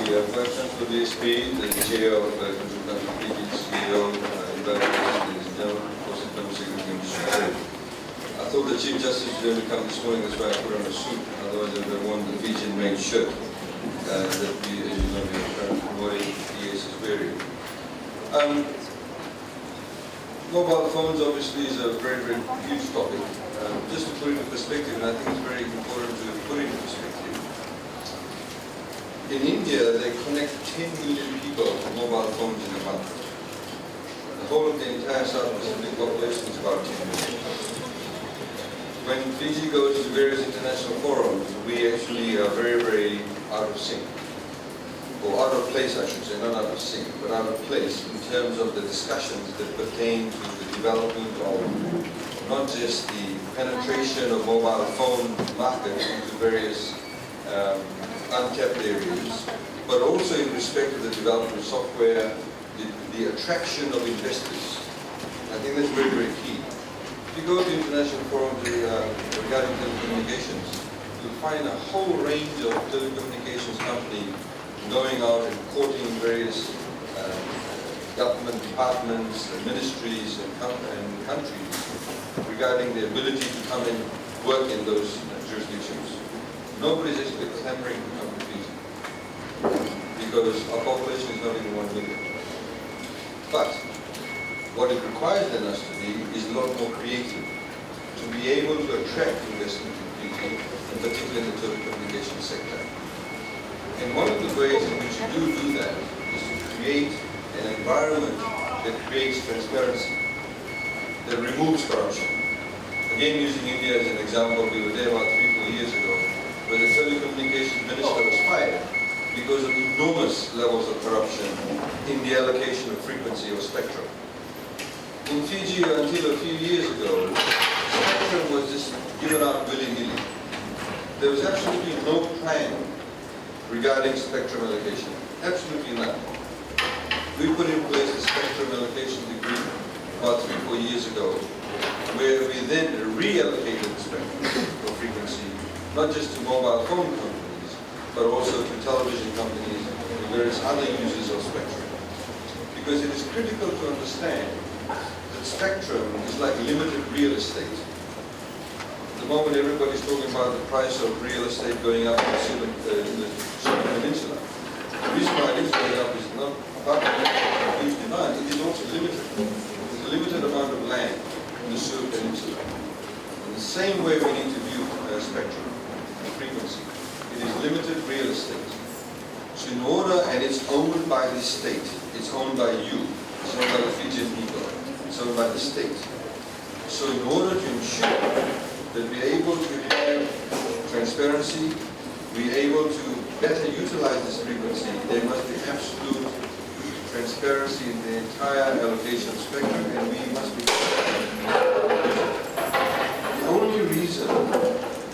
Welcome to the speed, the chair of the CEO, I thought the Chief Justice was going to come this morning, that's why I put on a suit, otherwise I would have worn the Fijian made shirt that we, as you know, we are currently wearing, PS is wearing. Mobile phones obviously is a very, very huge topic. Just to put it into perspective, and I think it's very important to put it into perspective. In India, they connect 10 million people to mobile phones in a month. The whole of the entire South Pacific population is about 10 million. When Fiji goes to various international forums, we actually are very, very out of sync. Or out of place, I should say, not out of sync, but out of place in terms of the discussions that pertain to the development of not just the penetration of mobile phone market into various untapped areas, but also in respect to the development of software, the attraction of investors. I think that's very, very key. If you go to international forums regarding telecommunications, you'll find a whole range of telecommunications companies going out and courting various government departments, ministries, and countries regarding the ability to come and work in those jurisdictions. Nobody's actually clamoring to come to Fiji because our population is not even 1 million. But what it requires then us to be is a lot more creative, to be able to attract investment in Fiji, in particular in the telecommunications sector. And one of the ways in which you do that is to create an environment that creates transparency, that removes corruption. Again, using India as an example, we were there about 3-4 years ago, where the telecommunications minister was fired because of enormous levels of corruption in the allocation of frequency or spectrum. In Fiji, until a few years ago, spectrum was just given out willy-nilly. There was absolutely no plan regarding spectrum allocation. Absolutely none. We put in place the spectrum allocation decree about 3-4 years ago, where we then reallocated the spectrum for frequency, not just to mobile phone companies, but also to television companies and various other users of spectrum. Because it is critical to understand that spectrum is like limited real estate. At the moment everybody's talking about the price of real estate going up in the Southern Peninsula. The reason why it is going up is not apart from huge demand, it is also limited. There's a limited amount of land in the Southern Peninsula. In the same way we need to view spectrum and frequency. It is limited real estate. So in order, and it's owned by the state, it's owned by you, it's owned by the Fijian people, it's owned by the state. So in order to ensure that we're able to have transparency, we're able to better utilize this frequency, there must be absolute transparency in the entire allocation spectrum, and we must be. The only reason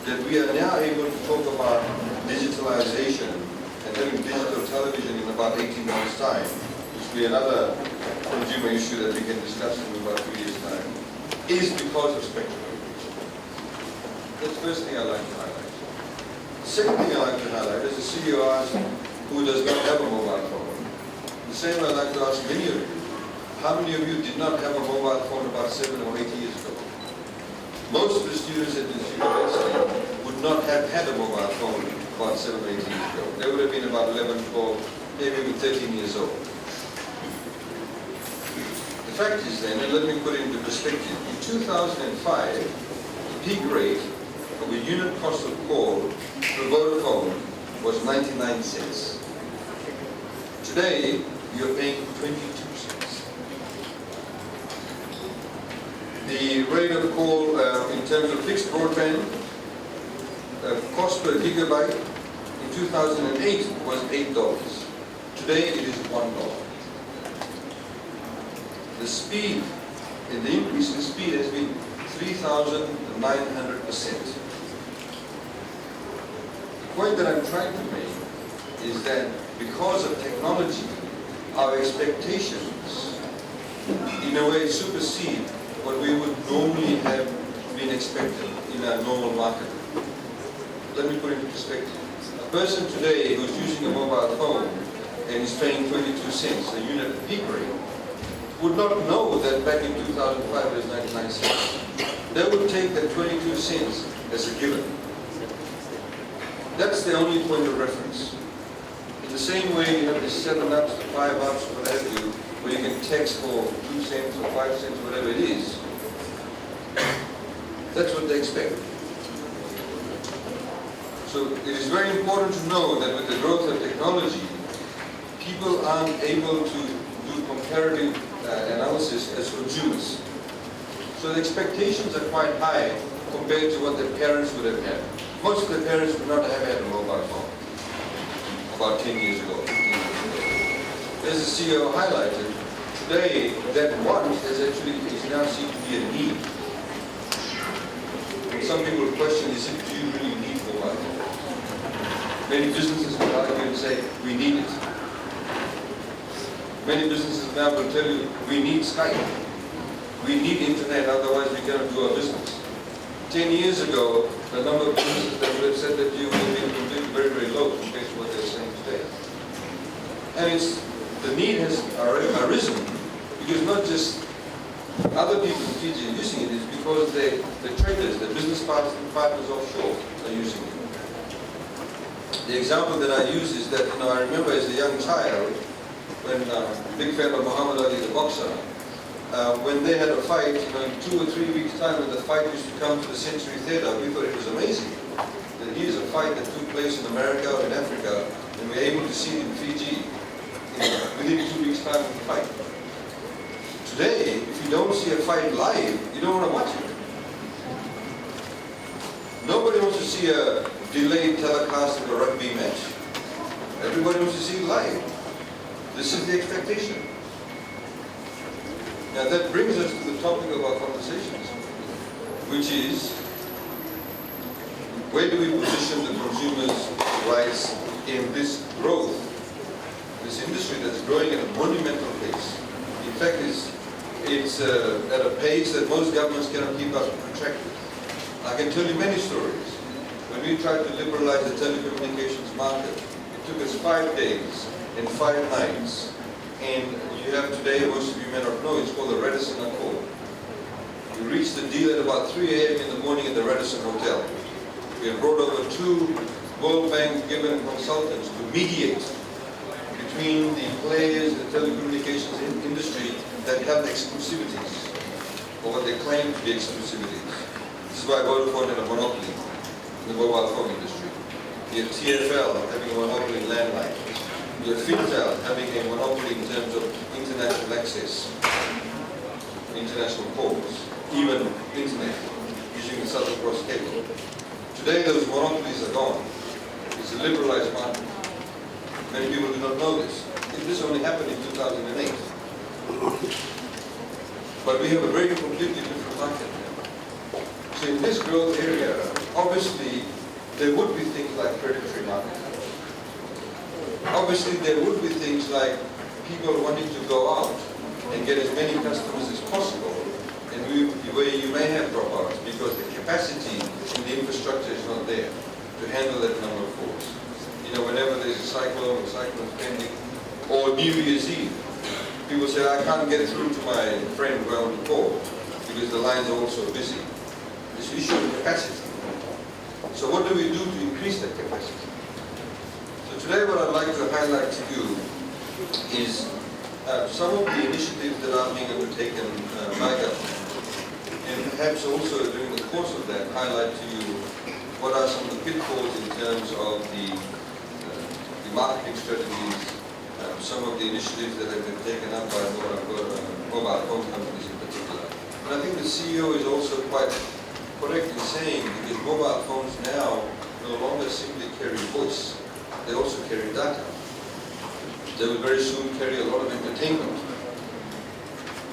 that we are now able to talk about digitalization and having digital television in about 18 months' time, which will be another consumer issue that we can discuss in about 2 years' time, is because of spectrum. That's the first thing I'd like to highlight. The second thing I'd like to highlight is the CEO asked who does not have a mobile phone. The same I'd like to ask many of you. How many of you did not have a mobile phone about 7 or 8 years ago? Most of the students at this university would not have had a mobile phone about 7 or 8 years ago. They would have been about 11, 12, maybe even 13 years old. The fact is then, and let me put it into perspective, in 2005, the peak rate of a unit cost of call for Vodafone was 99 cents. Today, you're paying 22 cents. The rate of call in terms of fixed broadband, cost per gigabyte in 2008 was $8. Today it is $1. The speed, the increase in speed has been 3,900%. The point that I'm trying to make is that because of technology, our expectations in a way supersede what we would normally have been expected in a normal market. Let me put it into perspective. A person today who's using a mobile phone and is paying 22 cents a unit at peak rate would not know that back in 2005 it was 99 cents. They would take that 22 cents as a given. That's the only point of reference. In the same way you have the 7 ups, the 5 ups, what have you, where you can text for 2 cents or 5 cents, whatever it is. That's what they expect. So it is very important to know that with the growth of technology, people aren't able to do comparative analysis as consumers. So the expectations are quite high compared to what their parents would have had. Most of their parents would not have had a mobile phone about 10 years ago, 15 years ago. As the CEO highlighted, today that want is now seen to be a need. And some people question, do you really need mobile phone? Many businesses will argue and say, we need it. Many businesses now will tell you, we need Skype. We need internet, otherwise we cannot do our business. 10 years ago, the number of businesses that would have said that you will be completely very, very low compared to what they're saying today. And the need has arisen because not just other people in Fiji are using it, it's because the traders, the business partners offshore are using it. The example that I use is that, I remember as a young child, when big fan of Muhammad Ali, the boxer, when they had a fight, in 2 or 3 weeks' time, when the fight used to come to the Century Theatre, we thought it was amazing. That here's a fight that took place in America or in Africa, and we're able to see it in Fiji within 2 weeks' time of the fight. Today, if you don't see a fight live, you don't want to watch it. Nobody wants to see a delayed telecast of a rugby match. Everybody wants to see it live. This is the expectation. Now that brings us to the topic of our conversations, which is, where do we position the consumers' rights in this growth, this industry that's growing at a monumental pace? In fact, it's at a pace that most governments cannot keep up and track with. I can tell you many stories. When we tried to liberalize the telecommunications market, it took us 5 days and 5 nights. And you have today, most of you may not know, it's called the Radisson Accord. We reached the deal at about 3 a.m. in the morning at the Radisson Hotel. We have brought over 2 World Bank given consultants to mediate between the players in the telecommunications industry that have exclusivities, or what they claim to be exclusivities. This is why Vodafone had a monopoly in the mobile phone industry. You have TfL having a monopoly in landline. You have Fintel having a monopoly in terms of international access, international calls, even internet, using the Southern Cross cable. Today those monopolies are gone. It's a liberalized market. Many people do not know this. This only happened in 2008. But we have a very completely different market now. So in this growth area, obviously there would be things like predatory marketing. Obviously there would be things like people wanting to go out and get as many customers as possible, and where you may have dropouts because the capacity in the infrastructure is not there to handle that number of calls. Whenever there's a cyclone or cyclone pending, or New Year's Eve, people say, I can't get through to my friend who I want to call because the lines are all so busy. This issue of capacity. So what do we do to increase that capacity? So today what I'd like to highlight to you is some of the initiatives that are being undertaken by government, and perhaps also during the course of that highlight to you what are some of the pitfalls in terms of the marketing strategies, some of the initiatives that have been taken up by mobile phone companies in particular. And I think the CEO is also quite correct in saying, because mobile phones now no longer simply carry voice, they also carry data. They will very soon carry a lot of entertainment,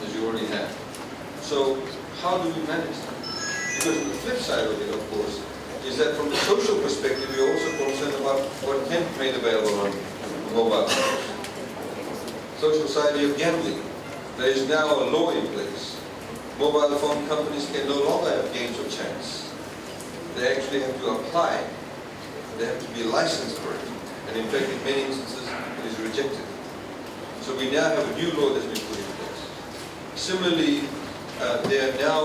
as you already have. So how do we manage that? Because the flip side of it, of course, is that from the social perspective, we're also concerned about what can be made available on mobile phones. Social side of gambling. There is now a law in place. Mobile phone companies can no longer have games of chance. They actually have to apply They have to be licensed for it. And in fact, in many instances, it is rejected. So we now have a new law that's been put in place. Similarly, there are now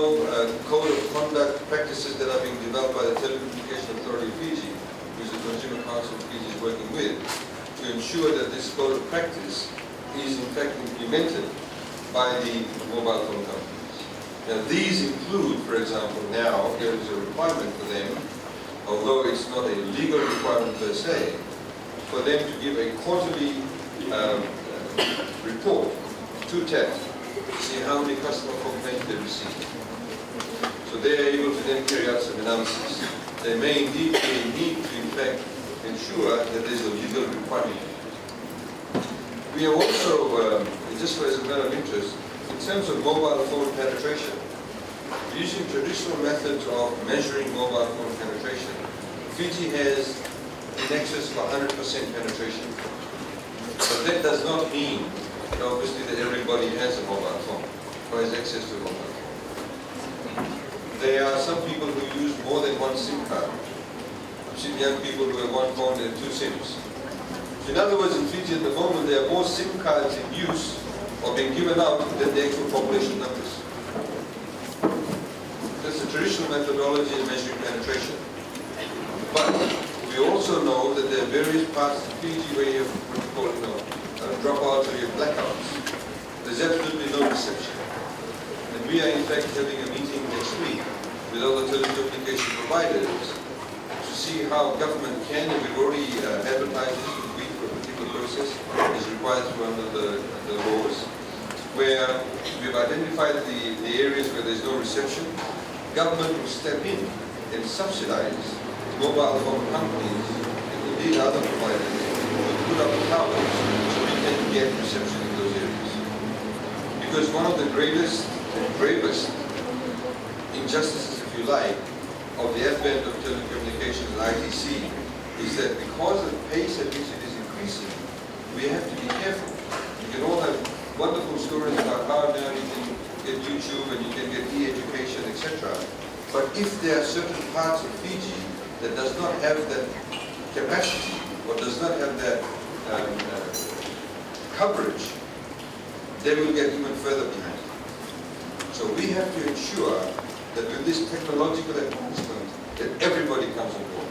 code of conduct practices that are being developed by the Telecommunication Authority of Fiji, which the Consumer Council of Fiji is working with, to ensure that this code of practice is in fact implemented by the mobile phone companies. Now these include, for example, now there is a requirement for them, although it's not a legal requirement per se, for them to give a quarterly report to TAF to see how many customer complaints they receive. So they are able to then carry out some analysis. They may indeed need to, in fact, ensure that there is a legal requirement. We are also, just as a matter of interest, in terms of mobile phone penetration, we're using traditional methods of measuring mobile phone penetration. Fiji has in excess of 100% penetration. But that does not mean, obviously, that everybody has a mobile phone or has access to a mobile phone. There are some people who use more than one SIM card. I've seen young people who have one phone and 2 SIMs. So in other words, in Fiji at the moment, there are more SIM cards in use or being given out than the actual population numbers. That's the traditional methodology in measuring penetration. But we also know that there are various parts of Fiji where you have what you call dropouts or you have blackouts. There's absolutely no reception. And we are in fact having a meeting next week with other telecommunication providers to see how government can, and we've already advertised this week for a particular process as required through under the laws, where we've identified the areas where there's no reception. Government will step in and subsidize mobile phone companies and indeed other providers to put up towers so we can get reception in those areas. Because one of the greatest and bravest injustices, if you like, of the advent of telecommunications and ITC is that because of the pace at which it is increasing, we have to be careful. You can all have wonderful stories about how now you can get YouTube and you can get e-education, etc. But if there are certain parts of Fiji that does not have that capacity or does not have that coverage, they will get even further behind. So we have to ensure that with this technological advancement, that everybody comes on board.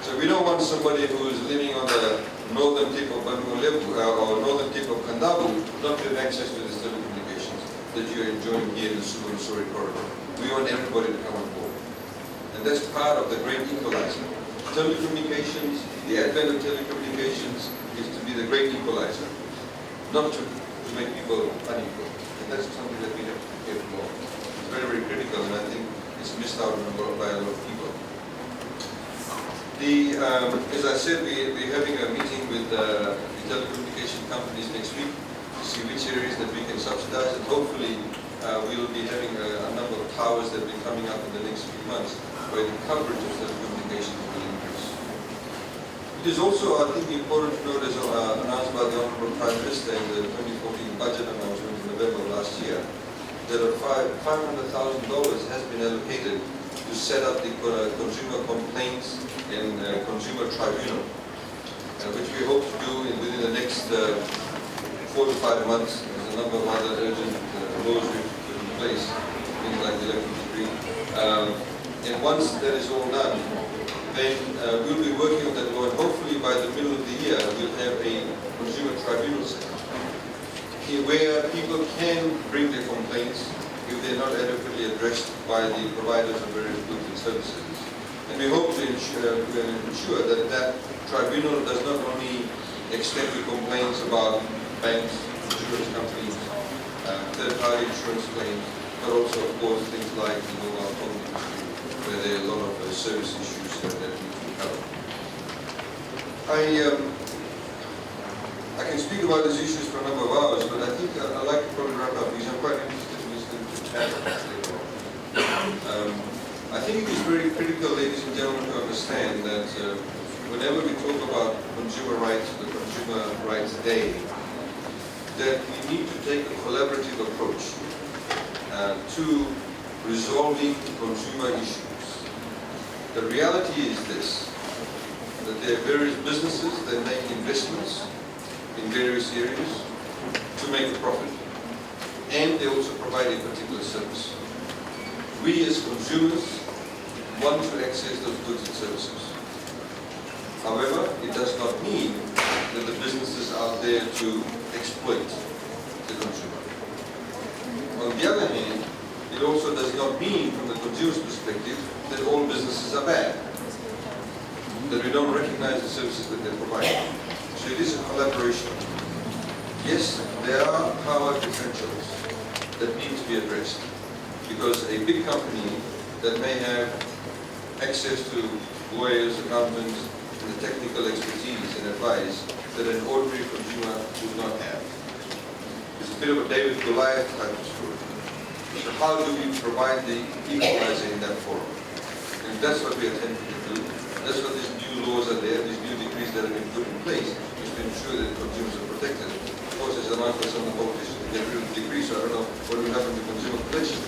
So we don't want somebody who is living on the northern tip of Bangu or northern tip of Kandavu not to have access to these telecommunications that you are enjoying here in the Suvarnasuri corridor. We want everybody to come on board. And that's part of the great equalizer. Telecommunications, the advent of telecommunications is to be the great equalizer, not to make people unequal. And that's something that we have to be careful of. It's very, very critical, and I think it's missed out by a lot of people. As I said, we're having a meeting with the telecommunication companies next week to see which areas that we can subsidize, and hopefully we'll be having a number of towers that will be coming up in the next few months where the coverage of telecommunications will increase. It is also, I think, important to note, as announced by the Honourable Prime Minister in the 2014 budget announcement in November of last year, that $500,000 has been allocated to set up the consumer complaints and consumer tribunal, which we hope to do within the next 4 to 5 months. There's a number of other urgent laws we've put in place, things like the electric decree. And once that is all done, then we'll be working on that law, and hopefully by the middle of the year we'll have a consumer tribunal set up, where people can bring their complaints if they're not adequately addressed by the providers of various goods and services. And we hope to ensure that that tribunal does not only extend to complaints about banks, insurance companies, third-party insurance claims, but also, of course, things like the mobile phone industry, where there are a lot of service issues that need to be covered. I can speak about these issues for a number of hours, but I think I'd like to probably wrap up because I'm quite interested in listening to Chad later on. I think it is very critical, ladies and gentlemen, to understand that whenever we talk about consumer rights, the Consumer Rights Day, that we need to take a collaborative approach to resolving consumer issues. The reality is this: that there are various businesses that make investments in various areas to make a profit, and they also provide a particular service. We as consumers want to access those goods and services. However, it does not mean that the businesses are there to exploit the consumer. On the other hand, it also does not mean, from the consumer's perspective, that all businesses are bad, that we don't recognize the services that they provide. So it is a collaboration. Yes, there are power differentials that need to be addressed, because a big company that may have access to lawyers, accountants, and the technical expertise and advice that an ordinary consumer would not have. It's a bit of a David Goliath type of story. So how do we provide the equalizer in that forum? And that's what we are attempting to do. That's what these new laws are there, these new decrees that have been put in place, is to ensure that consumers are protected. Of course, there's an argument for some of the politicians to get rid of the decree, so I don't know what will happen to consumer protection,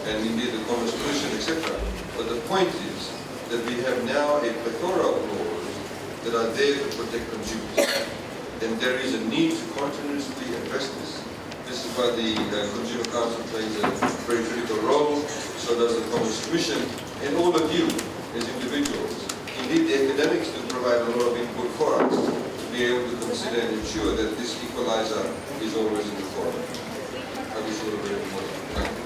and indeed the Commerce Commission, etc. But the point is that we have now a plethora of laws that are there to protect consumers. And there is a need to continuously address this. This is why the Consumer Council plays a very critical role, so does the Commerce Commission, and all of you as individuals. Indeed, the academics do provide a lot of input for us to be able to consider and ensure that this equalizer is always in the forum. I wish you all a very important. Thank you.